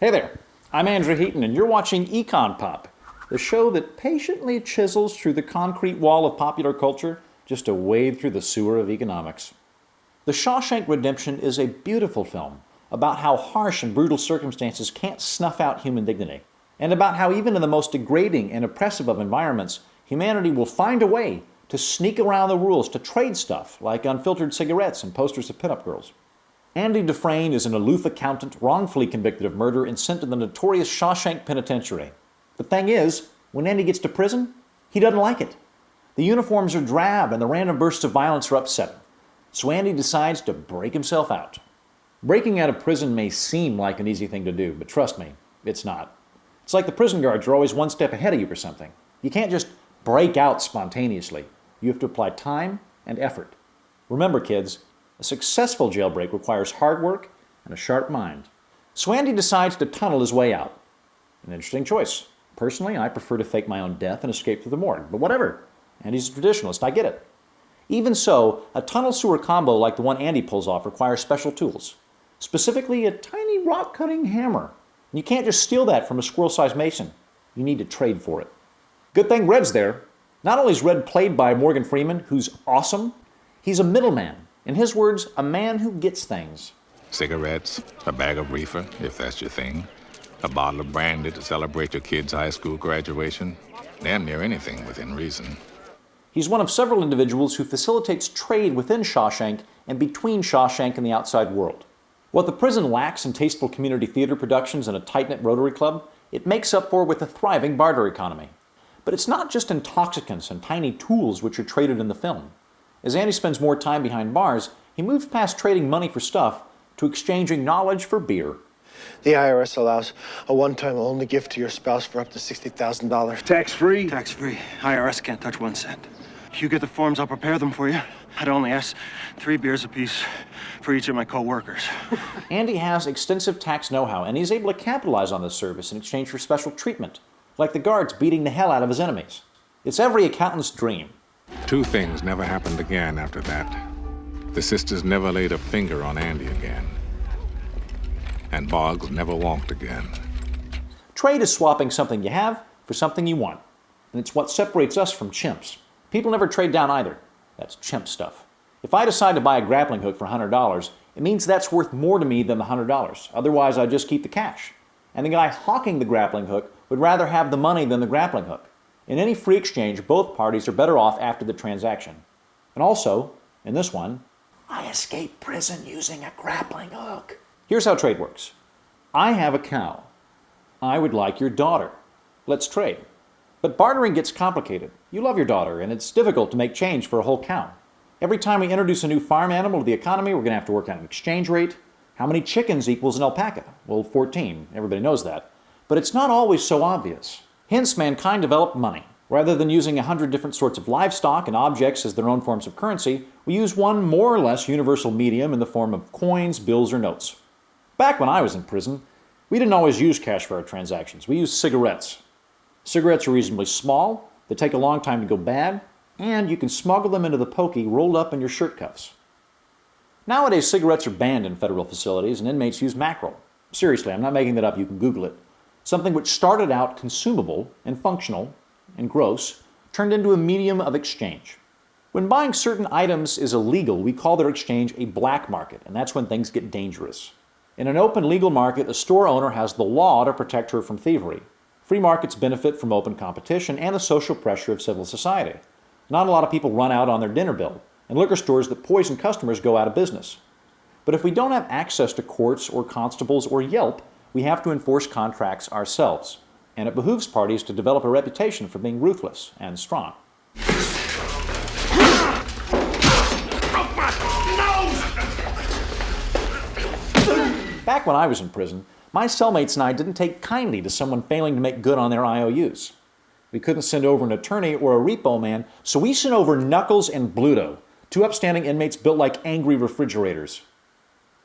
Hey there, I'm Andrew Heaton, and you're watching EconPop, the show that patiently chisels through the concrete wall of popular culture just to wade through the sewer of economics. The Shawshank Redemption is a beautiful film about how harsh and brutal circumstances can't snuff out human dignity, and about how even in the most degrading and oppressive of environments, humanity will find a way to sneak around the rules to trade stuff like unfiltered cigarettes and posters of pinup girls. Andy Dufresne is an aloof accountant wrongfully convicted of murder and sent to the notorious Shawshank Penitentiary. The thing is, when Andy gets to prison, he doesn't like it. The uniforms are drab and the random bursts of violence are upsetting. So Andy decides to break himself out. Breaking out of prison may seem like an easy thing to do, but trust me, it's not. It's like the prison guards are always one step ahead of you or something. You can't just break out spontaneously. You have to apply time and effort. Remember, kids, a successful jailbreak requires hard work and a sharp mind. So Andy decides to tunnel his way out. An interesting choice. Personally, I prefer to fake my own death and escape through the morgue, but whatever. Andy's a traditionalist, I get it. Even so, a tunnel-sewer combo like the one Andy pulls off requires special tools. Specifically, a tiny rock-cutting hammer. You can't just steal that from a squirrel-sized mason. You need to trade for it. Good thing Red's there. Not only is Red played by Morgan Freeman, who's awesome, he's a middleman. In his words, a man who gets things. Cigarettes, a bag of reefer, if that's your thing, a bottle of brandy to celebrate your kid's high school graduation, damn near anything within reason. He's one of several individuals who facilitates trade within Shawshank and between Shawshank and the outside world. What the prison lacks in tasteful community theater productions and a tight-knit Rotary Club, it makes up for with a thriving barter economy. But it's not just intoxicants and tiny tools which are traded in the film. As Andy spends more time behind bars, he moves past trading money for stuff to exchanging knowledge for beer. The IRS allows a one-time only gift to your spouse for up to $60,000. Tax-free? Tax-free. IRS can't touch 1 cent. You get the forms, I'll prepare them for you. I'd only ask 3 beers apiece for each of my co-workers. Andy has extensive tax know-how, and he's able to capitalize on this service in exchange for special treatment, like the guards beating the hell out of his enemies. It's every accountant's dream. 2 things never happened again after that. The sisters never laid a finger on Andy again. And Boggs never walked again. Trade is swapping something you have for something you want. And it's what separates us from chimps. People never trade down either. That's chimp stuff. If I decide to buy a grappling hook for $100, it means that's worth more to me than the $100. Otherwise, I just keep the cash. And the guy hawking the grappling hook would rather have the money than the grappling hook. In any free exchange, both parties are better off after the transaction. And also, in this one, I escaped prison using a grappling hook. Here's how trade works. I have a cow. I would like your daughter. Let's trade. But bartering gets complicated. You love your daughter, and it's difficult to make change for a whole cow. Every time we introduce a new farm animal to the economy, we're going to have to work out an exchange rate. How many chickens equals an alpaca? Well, 14. Everybody knows that. But it's not always so obvious. Hence, mankind developed money. Rather than using 100 different sorts of livestock and objects as their own forms of currency, we use one more or less universal medium in the form of coins, bills, or notes. Back when I was in prison, we didn't always use cash for our transactions. We used cigarettes. Cigarettes are reasonably small, they take a long time to go bad, and you can smuggle them into the pokey rolled up in your shirt cuffs. Nowadays, cigarettes are banned in federal facilities and inmates use mackerel. Seriously, I'm not making that up, you can Google it. Something which started out consumable and functional and gross, turned into a medium of exchange. When buying certain items is illegal, we call their exchange a black market, and that's when things get dangerous. In an open legal market, a store owner has the law to protect her from thievery. Free markets benefit from open competition and the social pressure of civil society. Not a lot of people run out on their dinner bill, and liquor stores that poison customers go out of business. But if we don't have access to courts or constables or Yelp, we have to enforce contracts ourselves. And it behooves parties to develop a reputation for being ruthless and strong. Back when I was in prison, my cellmates and I didn't take kindly to someone failing to make good on their IOUs. We couldn't send over an attorney or a repo man, so we sent over Knuckles and Bluto, 2 upstanding inmates built like angry refrigerators.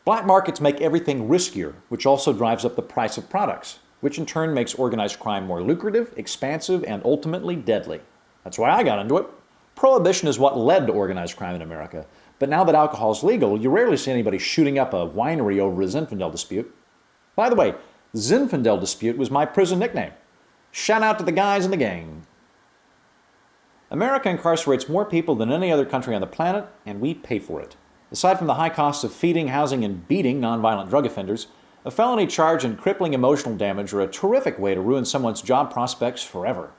Black markets make everything riskier, which also drives up the price of products, which in turn makes organized crime more lucrative, expansive, and ultimately deadly. That's why I got into it. Prohibition is what led to organized crime in America, but now that alcohol is legal, you rarely see anybody shooting up a winery over a Zinfandel dispute. By the way, The Zinfandel dispute was my prison nickname. Shout out to the guys in the gang. America incarcerates more people than any other country on the planet, and we pay for it. Aside from the high costs of feeding, housing, and beating nonviolent drug offenders, a felony charge and crippling emotional damage are a terrific way to ruin someone's job prospects forever.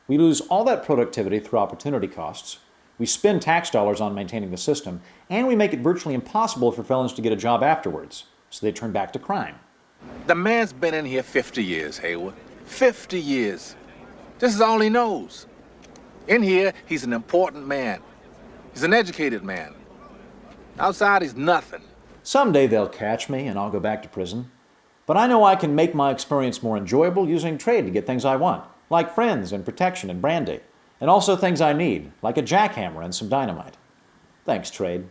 We lose all that productivity through opportunity costs. We spend tax dollars on maintaining the system, and we make it virtually impossible for felons to get a job afterwards, so they turn back to crime. The man's been in here 50 years, Hayward. 50 years. This is all he knows. In here, he's an important man. He's an educated man. Outside, he's nothing. Someday they'll catch me and I'll go back to prison. But I know I can make my experience more enjoyable using trade to get things I want, like friends and protection and brandy, and also things I need, like a jackhammer and some dynamite. Thanks, trade.